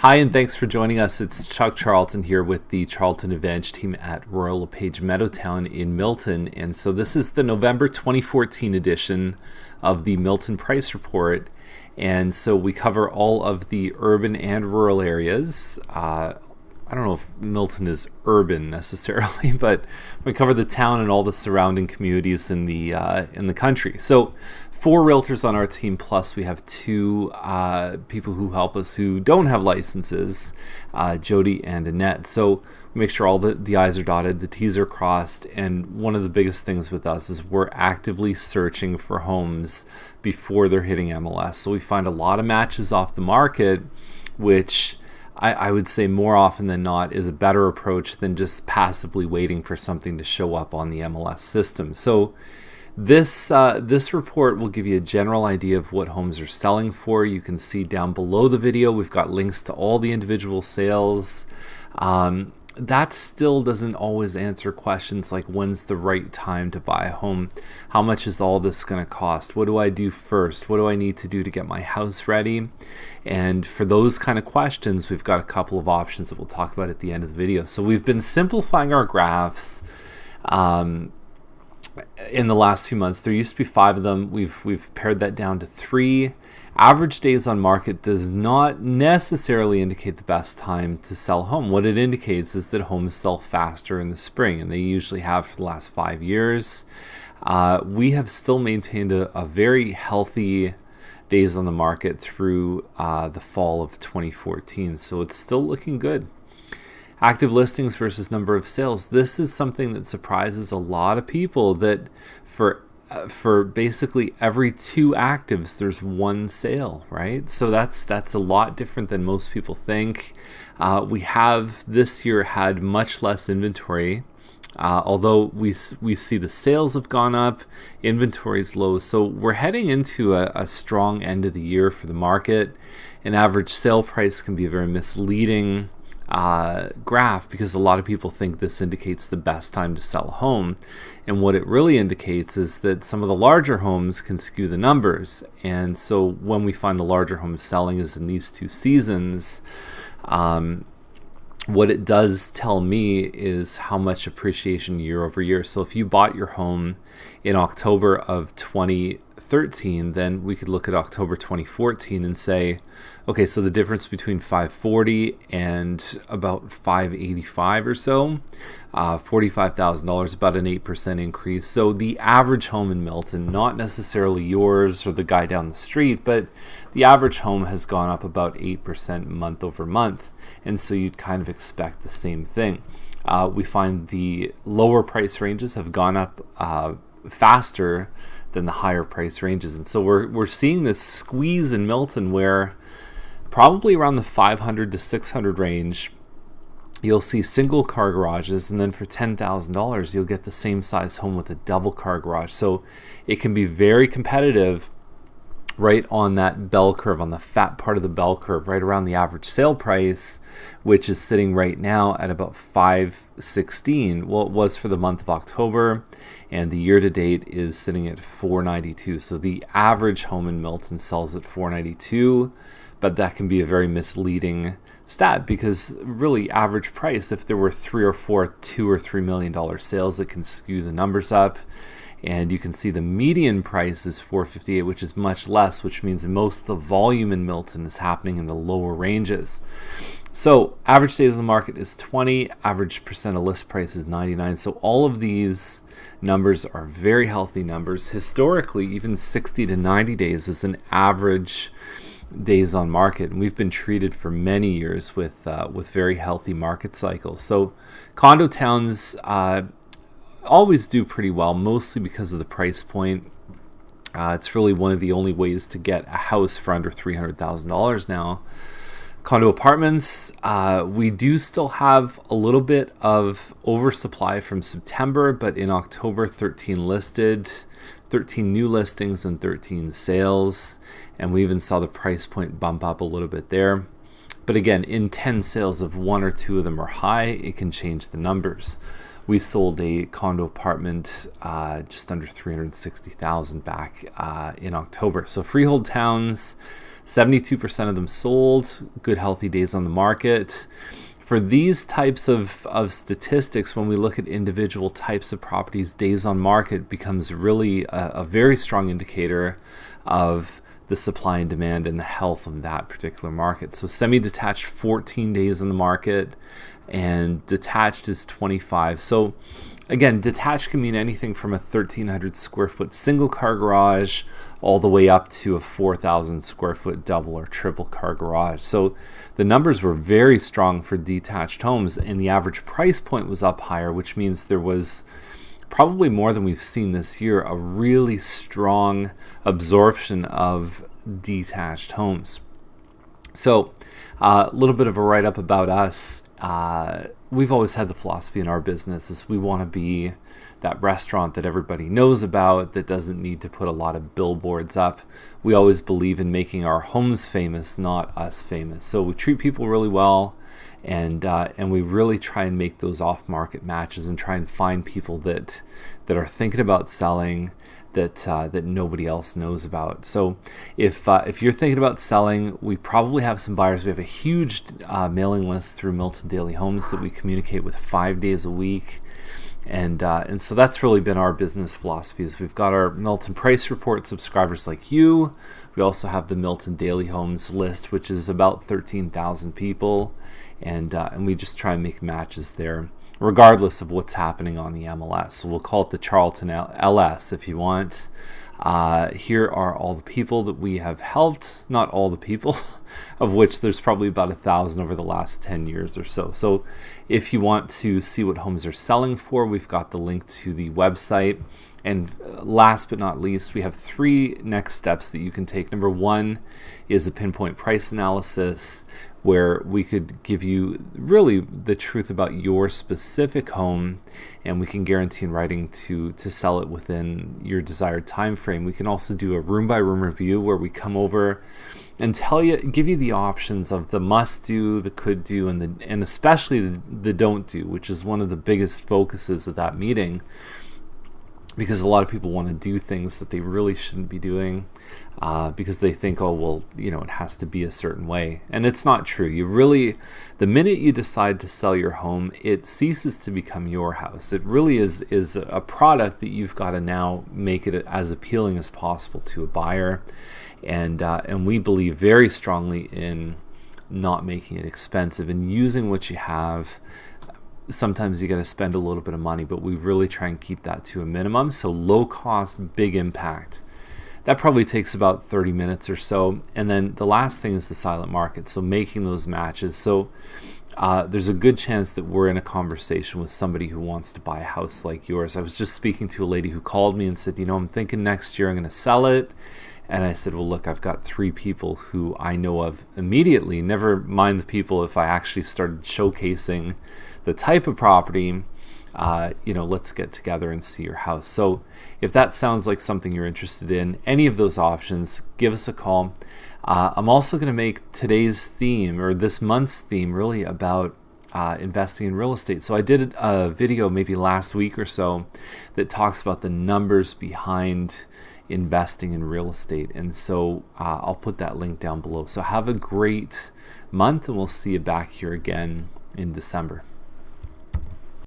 Hi, and thanks for joining us. It's Chuck Charlton here with the Charlton Advantage team at Royal LePage Meadowtown in Milton. And so this is the November 2014 edition of the Milton Price Report. And so we cover all of the urban and rural areas. I don't know if Milton is urban necessarily, but we cover the town and all the surrounding communities in the country. So 4 realtors on our team, plus we have 2 people who help us who don't have licenses, Jody and Annette. So we make sure all the I's are dotted, the T's are crossed, and one of the biggest things with us is we're actively searching for homes before they're hitting MLS. So we find a lot of matches off the market, which I would say more often than not is a better approach than just passively waiting for something to show up on the MLS system. So this report will give you a general idea of what homes are selling for. You can see down below the video, we've got links to all the individual sales. That still doesn't always answer questions like when's the right time to buy a home? How much is all this going to cost? What do I do first? What do I need to do to get my house ready? And for those kind of questions, we've got a couple of options that we'll talk about at the end of the video. So we've been simplifying our graphs in the last few months. There used to be 5 of them. We've pared that down to 3. Average days on market does not necessarily indicate the best time to sell a home. What it indicates is that homes sell faster in the spring, and they usually have for the last 5 years. We have still maintained a very healthy days on the market through the fall of 2014, so it's still looking good. Active listings versus number of sales. This is something that surprises a lot of people, that for basically every 2 actives, there's 1 sale, right? So that's a lot different than most people think. We have this year had much less inventory, although we see the sales have gone up, inventory's low. So we're heading into a strong end of the year for the market. An average sale price can be a very misleading graph, because a lot of people think this indicates the best time to sell a home, and what it really indicates is that some of the larger homes can skew the numbers. And so when we find the larger homes selling is in these 2 seasons, what it does tell me is how much appreciation year over year. So if you bought your home in October of 2013, then we could look at October 2014 and say, okay, so the difference between 540 and about 585 or so, $45,000, about an 8% increase. So the average home in Milton, not necessarily yours or the guy down the street, but the average home has gone up about 8% month over month. And so you'd kind of expect the same thing. We find the lower price ranges have gone up faster than the higher price ranges. And so we're seeing this squeeze in Milton where probably around the 500 to 600 range, you'll see single car garages, and then for $10,000, you'll get the same size home with a double car garage. So it can be very competitive right on that bell curve, on the fat part of the bell curve, right around the average sale price, which is sitting right now at about $516. Well, it was for the month of October, and the year to date is sitting at $492. So the average home in Milton sells at $492, but that can be a very misleading stat, because really average price, if there were 3 or 4 $2 or $3 million sales, it can skew the numbers up. And you can see the median price is $458, which is much less, which means most of the volume in Milton is happening in the lower ranges. So average days on the market is 20, average percent of list price is 99. So all of these numbers are very healthy numbers. Historically, even 60 to 90 days is an average days on market, and we've been treated for many years with very healthy market cycles. So condo towns always do pretty well, mostly because of the price point. It's really one of the only ways to get a house for under $300,000 now. Condo apartments, we do still have a little bit of oversupply from September, but in October, 13 listed, 13 new listings and 13 sales, and we even saw the price point bump up a little bit there. But again, in 10 sales, if 1 or 2 of them are high, it can change the numbers. We sold a condo apartment just under $360,000 back in October. So freehold towns, 72% of them sold, good healthy days on the market. For these types of statistics, when we look at individual types of properties, days on market becomes really a very strong indicator of the supply and demand and the health of that particular market. So semi-detached, 14 days on the market, and detached is 25. So again, detached can mean anything from a 1,300 square foot single car garage all the way up to a 4,000 square foot double or triple car garage. So the numbers were very strong for detached homes, and the average price point was up higher, which means there was probably more than we've seen this year, a really strong absorption of detached homes. So a little bit of a write-up about us. We've always had the philosophy in our business is we want to be that restaurant that everybody knows about, that doesn't need to put a lot of billboards up. We always believe in making our homes famous, not us famous. So we treat people really well, and we really try and make those off-market matches and try and find people that are thinking about selling, that nobody else knows about. So if you're thinking about selling, we probably have some buyers. We have a huge mailing list through Milton Daily Homes that we communicate with 5 days a week. And so that's really been our business philosophy. Is we've got our Milton Price Report subscribers like you. We also have the Milton Daily Homes list, which is about 13,000 people, and we just try and make matches there, regardless of what's happening on the MLS. So we'll call it the Charlton LS if you want. Here are all the people that we have helped, not all the people, of which there's probably about 1,000 over the last 10 years or so. So if you want to see what homes are selling for, we've got the link to the website. And last but not least, we have 3 next steps that you can take. Number 1 is a pinpoint price analysis, where we could give you really the truth about your specific home, and we can guarantee in writing to sell it within your desired time frame. We can also do a room by room review where we come over and give you the options of the must do, the could do, and especially the don't do, which is one of the biggest focuses of that meeting, because a lot of people want to do things that they really shouldn't be doing because they think, oh, well, it has to be a certain way. And it's not true. The minute you decide to sell your home, it ceases to become your house. It really is a product that you've got to now make it as appealing as possible to a buyer. And we believe very strongly in not making it expensive and using what you have. Sometimes you got to spend a little bit of money, but we really try and keep that to a minimum. So low cost, big impact. That probably takes about 30 minutes or so. And then the last thing is the silent market. So making those matches. So there's a good chance that we're in a conversation with somebody who wants to buy a house like yours. I was just speaking to a lady who called me and said, I'm thinking next year I'm going to sell it. And I said, well, look, I've got 3 people who I know of immediately. Never mind the people if I actually started showcasing the type of property, let's get together and see your house. So if that sounds like something you're interested in, any of those options, give us a call. I'm also going to make today's theme, or this month's theme, really about investing in real estate. So I did a video maybe last week or so that talks about the numbers behind investing in real estate. And so I'll put that link down below. So have a great month, and we'll see you back here again in December.